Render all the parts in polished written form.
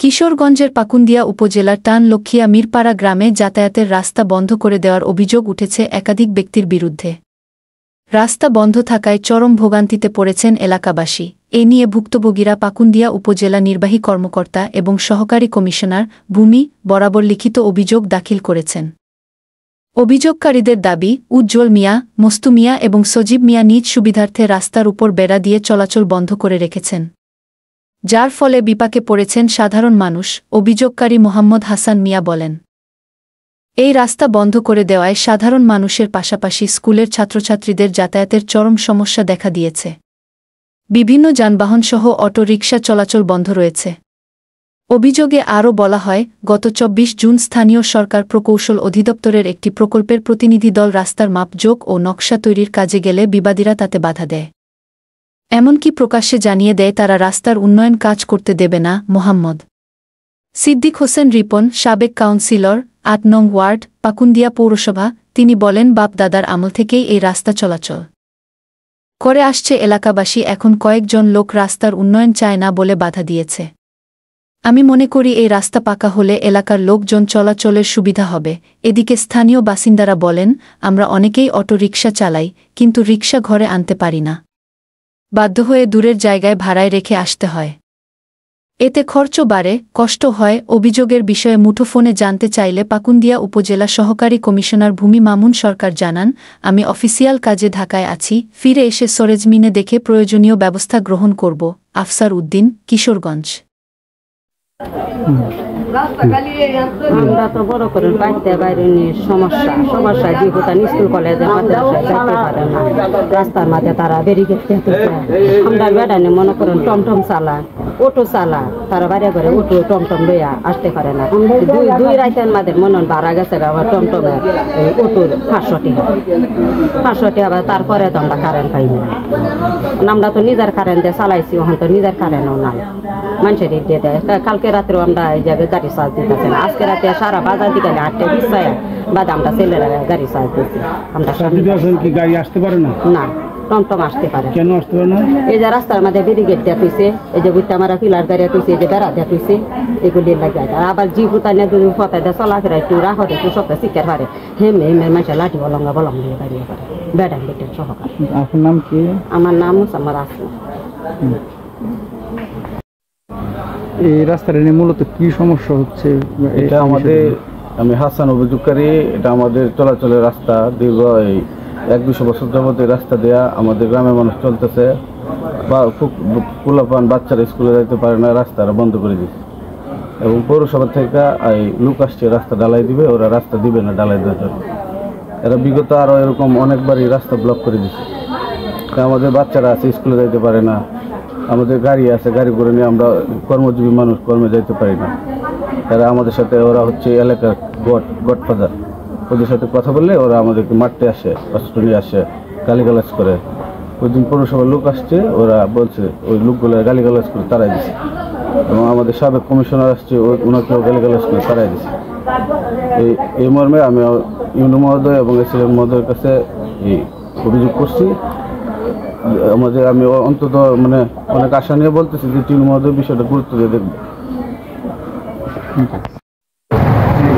কিশোরগঞ্জের পাকুন্দিয়া উপজেলার টানলক্ষিয়া মিরপাড়া গ্রামে যাতায়াতের রাস্তা বন্ধ করে দেওয়ার অভিযোগ উঠেছে একাধিক ব্যক্তির বিরুদ্ধে। রাস্তা বন্ধ থাকায় চরম ভোগান্তিতে পড়েছেন এলাকাবাসী। এ নিয়ে ভুক্তভোগীরা পাকুন্দিয়া উপজেলা নির্বাহী কর্মকর্তা এবং সহকারী কমিশনার ভূমি বরাবর লিখিত অভিযোগ দাখিল করেছেন। অভিযোগকারীদের দাবি, উজ্জ্বল মিয়া, মস্তু মিয়া এবং সজীব মিয়া নিজ সুবিধার্থে রাস্তার উপর বেড়া দিয়ে চলাচল বন্ধ করে রেখেছেন, যার ফলে বিপাকে পড়েছেন সাধারণ মানুষ। অভিযোগকারী মোহাম্মদ হাসান মিয়া বলেন, এই রাস্তা বন্ধ করে দেওয়ায় সাধারণ মানুষের পাশাপাশি স্কুলের ছাত্রছাত্রীদের যাতায়াতের চরম সমস্যা দেখা দিয়েছে। বিভিন্ন যানবাহনসহ অটো রিকশা চলাচল বন্ধ রয়েছে। অভিযোগে আরও বলা হয়, গত ২৪ জুন স্থানীয় সরকার প্রকৌশল অধিদপ্তরের একটি প্রকল্পের প্রতিনিধি দল রাস্তার মাপজোক ও নকশা তৈরির কাজে গেলে বিবাদীরা তাতে বাধা দেয়। এমনকি প্রকাশ্যে জানিয়ে দেয় তারা রাস্তার উন্নয়ন কাজ করতে দেবে না। মোহাম্মদ সিদ্দিক হোসেন রিপন, সাবেক কাউন্সিলর, ৮ নং ওয়ার্ড, পাকুন্দিয়া পৌরসভা, তিনি বলেন, বাপ দাদার আমল থেকেই এই রাস্তা চলাচল করে আসছে। এলাকাবাসী এখন কয়েকজন লোক রাস্তার উন্নয়ন চায় না বলে বাধা দিয়েছে। আমি মনে করি এই রাস্তা পাকা হলে এলাকার লোকজন চলাচলের সুবিধা হবে। এদিকে স্থানীয় বাসিন্দারা বলেন, আমরা অনেকেই অটো রিকশা চালাই, কিন্তু রিকশা ঘরে আনতে পারি না, বাধ্য হয়ে দূরের জায়গায় ভাড়ায় রেখে আসতে হয়। এতে খরচ বাড়ে, কষ্ট হয়। অভিযোগের বিষয়ে মুঠোফোনে জানতে চাইলে পাকুন্দিয়া উপজেলা সহকারী কমিশনার ভূমি মামুন সরকার জানান, আমি অফিসিয়াল কাজে ঢাকায় আছি, ফিরে এসে সরেজমিনে দেখে প্রয়োজনীয় ব্যবস্থা গ্রহণ করব। আফসার উদ্দিন, কিশোরগঞ্জ। আমরা তো বড় করে বাড়িতে বাইরে নিয়ে সমস্যা যেহেতু স্কুল কলেজে মাদ্রাসায় যাইতে পারে না, রাস্তার মাঝে তারা ব্যারিকেড দিতেছে। আমরা বেড়ানে মনে করেন টমটম চালা, অটো চালা, তারা বাইরে করে অটো টমটম লইয়া আসতে পারে না। দুই রাইতের মাঝে মনে ভাড়া গেছে আমার টমটমে অটোর 500 টাকা, আবার তারপরে তো আমরা কারেন্ট পাই না। আমরা তো নিজের কারেন্ট দিয়ে চালাইছি, ওখান তো নিজের কারেন্টও নাই, মানুষের দিয়ে দেয়। কালকে রাত্রেও আমরা এই জায়গায় গাড়ি চার্জ দিতেছি না। আজকে রাতে সারা বাজার দিকে 8টা 20 বাদে আমরা ছেলেরা গাড়ি চার্জ দিচ্ছি। আমরা কি গাড়ি আসতে পারে না? না, টমটম আসতে পারে। কেন আসতে পারে না? এই যে রাস্তার মধ্যে ব্যারিকেড দেওয়া হয়েছে, এই যে বুঝতে আমার পিলার গাড়ি হয়েছে, এই যে বেড়া দেওয়া হয়েছে, এগুলি লাগে। আবার জি ফুটা নিয়ে দুই ফতায় দিয়ে চলাফেরা একটু রাখো, একটু সপ্তাহে শিক্ষার পারে হেমে মানুষের লাঠি বলঙ্গা দিয়ে দাঁড়িয়ে পারে বেড়া বেটেন সহকার। আপনার নাম কি? আমার নাম আমার আছে। এই রাস্তাটা নিয়ে মূলত কি সমস্যা হচ্ছে? এটা আমাদের, আমি হাসান অভিযোগকারী। এটা আমাদের চলাচলের রাস্তা, দীর্ঘ এই 1-200 বছর যাবত এই রাস্তা দেয়া আমাদের গ্রামের মানুষ চলতেছে। পোলাপান বাচ্চারা স্কুলে যাইতে পারে না, রাস্তাটা বন্ধ করে দিচ্ছে। এবং পৌরসভা থেকে এই লোক আসছে রাস্তা ঢালাই দিবে, ওরা রাস্তা দিবে না ঢালাই দেওয়ার জন্য। এরা বিগত আরও এরকম অনেকবারই রাস্তা ব্লক করে দিচ্ছে। আমাদের বাচ্চারা আছে, স্কুলে যাইতে পারে না। আমাদের গাড়ি আছে, গাড়ি করে নিয়ে আমরা কর্মজীবী মানুষ কর্মে যাইতে পারি না। তারা আমাদের সাথে, ওরা হচ্ছে এলাকার গডফাদার, ওদের সাথে কথা বললে ওরা আমাদেরকে মারতে আসে, অস্ত্র নিয়ে আসে, গালিগালাজ করে। ওই দিন পৌরসভার লোক আসছে, ওরা বলছে ওই লোকগুলো গালিগালাজ করে তাড়াই দিছে। এবং আমাদের সাবেক কমিশনার আসছে, ওনাকেও গালিগালাজ করে তাড়াই দিছে। এই মর্মে আমি ইউনো মহোদয় এবং এসএলএম মহোদয়ের কাছে এই অভিযোগ করছি। আমি অন্তত মানে অনেক আশা নিয়ে বলতেছি যে টিউন মহোদয় বিষয়টা গুরুত্ব দিয়ে দেখবে।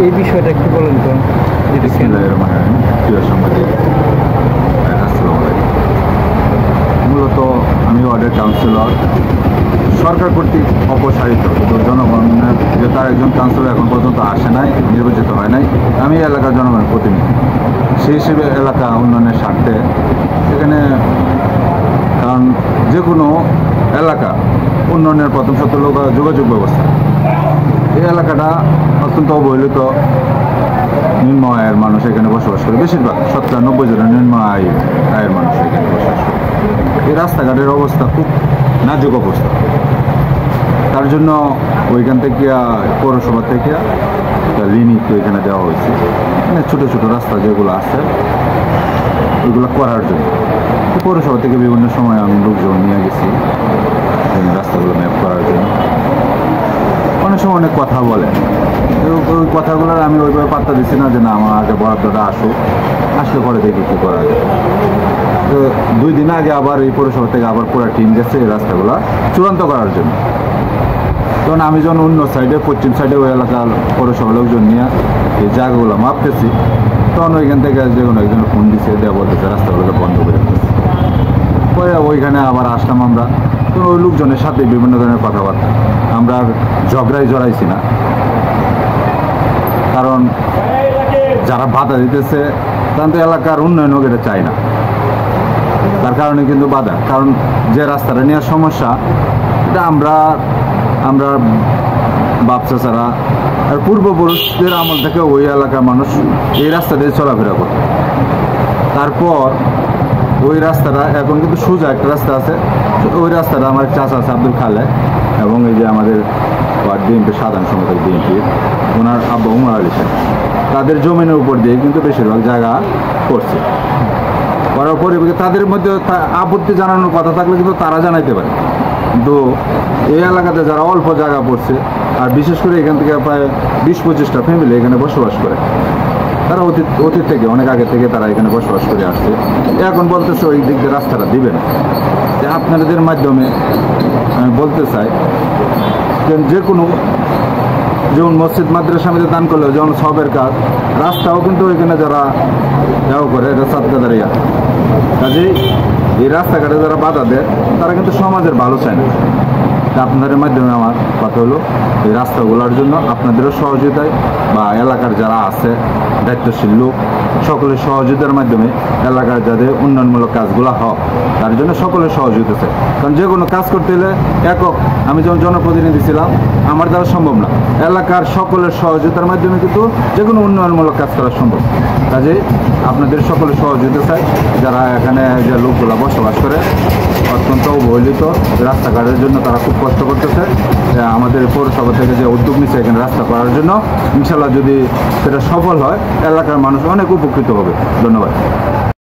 এই বিষয়টা কি বলেন তো? মূলত আমি ওয়ার্ডের কাউন্সিলর, সরকার কর্তৃক অপসারিত জনগণের যে তার একজন কাউন্সিলর এখন পর্যন্ত আসে নাই, নির্বাচিত হয় নাই। আমি এলাকার জনগণের প্রতিনিধি, সেই হিসেবে এলাকা উন্নয়নের স্বার্থে এখানে, কারণ যে কোনো এলাকা উন্নয়নের প্রথম শর্ত হল যোগাযোগ ব্যবস্থা। এই এলাকাটা অত্যন্ত অবহেলিত, নিম্ন আয়ের মানুষ এখানে বসবাস করে, বেশিরভাগ 90 জনের নিম্ন আয়ের মানুষ এখানে বসবাস করে। এই রাস্তাঘাটের অবস্থা খুব নাজুক অবস্থা। তার জন্য ওইখান থেকে পৌরসভা থেকে লিমিট এখানে দেওয়া হয়েছে, মানে ছোটো ছোটো রাস্তা যেগুলো আছে ওইগুলো করার জন্য। পৌরসভা থেকে বিভিন্ন সময় আমি লোকজন নিয়ে গেছি রাস্তাগুলো ম্যাপ করার জন্য। অনেক সময় অনেক কথা বলে, ওই কথাগুলো আমি ওইভাবে পাত্তা দিচ্ছি না যে না আমার আগে বরাদ্দটা আসলে পরে দেখি কী করা যায়। তো 2 দিন আগে আবার এই পৌরসভা থেকে আবার পুরো টিম গেছে এই রাস্তাগুলো চূড়ান্ত করার জন্য। তখন আমি যখন অন্য সাইডে পশ্চিম সাইডে ওই এলাকার পৌরসভা লোকজন নিয়ে এই জায়গাগুলো মাপতেছি, তখন ওইখান থেকে যে কোনো একজন ফোন দিচ্ছে, দেওয়া বলতেছে রাস্তাগুলোকে বন্ধ করে দিচ্ছে। পরে ওইখানে আবার আসলাম আমরা, তো ওই লোকজনের সাথে বিভিন্ন ধরনের কথাবার্তা, আমরা আর ঝগড়ায় জড়াইছি না। কারণ যারা বাধা দিতেছে তারা তো এলাকার উন্নয়ন হোক এটা চায় না, তার কারণে কিন্তু বাধা। কারণ যে রাস্তাটা নেওয়ার সমস্যা, এটা আমরা বাপসা ছাড়া আর পূর্বপুরুষদের আমল থেকে ওই এলাকার মানুষ এই রাস্তা দিয়ে চলাফেরা করে। তারপর ওই রাস্তাটা এখন কিন্তু সোজা একটা রাস্তা আছে, ওই রাস্তাটা আমার চাচা আছে আব্দুল খালে, এবং এই যে আমাদের ওয়ার্ড বিএনপির সাধারণ সম্পাদক বিএনপির ওনার আব্বা উমর আলী সাহেব, তাদের জমিনের উপর দিয়ে কিন্তু বেশিরভাগ জায়গা করছে। করার পরে তাদের মধ্যে আপত্তি জানানোর কথা থাকলে কিন্তু তারা জানাইতে পারে, কিন্তু এই এলাকাতে যারা অল্প জায়গা পড়ছে, আর বিশেষ করে এখান থেকে প্রায় 20-25টা ফ্যামিলি এখানে বসবাস করে, তারা অতীত থেকে অনেক আগে থেকে তারা এখানে বসবাস করে আসছে। এখন বলতেছে ওই দিক দিয়ে রাস্তাটা দিবেন। আপনাদের মাধ্যমে আমি বলতে চাই, যে কোনো যেমন মসজিদ মাদ্রাসা মধ্যে দান করলেও যেমন সবের কাজ, রাস্তাও কিন্তু ওইখানে যারা যাও করে এটা সাতকাদারিয়া, কাজেই এই রাস্তাঘাটে যারা বাধা দেয় তারা কিন্তু সমাজের ভালো চায় না। আপনাদের মাধ্যমে আমার কথা হলো, এই রাস্তাগুলোর জন্য আপনাদেরও সহযোগিতায় বা এলাকার যারা আছে দায়িত্বশীল লোক, সকলের সহযোগিতার মাধ্যমে এলাকার যাদের উন্নয়নমূলক কাজগুলো হয় তার জন্য সকলের সহযোগিতা চাই। কারণ যে কোনো কাজ করতে হলে একক আমি যখন জনপ্রতিনিধি ছিলাম আমার দ্বারা সম্ভব না, এলাকার সকলের সহযোগিতার মাধ্যমে কিন্তু যে কোনো উন্নয়নমূলক কাজ করা সম্ভব। কাজেই আপনাদের সকলের সহযোগিতা চাই। যারা এখানে যে লোকগুলো বসবাস করে অত্যন্ত অবহেলিত, রাস্তাঘাটের জন্য তারা খুব কষ্ট করতেছে। আমাদের পৌরসভা থেকে যে উদ্যোগ নিচ্ছে এখানে রাস্তা করার জন্য, ইনশাল্লাহ যদি সেটা সফল হয় এলাকার মানুষ অনেক উপকৃত হবে। ধন্যবাদ।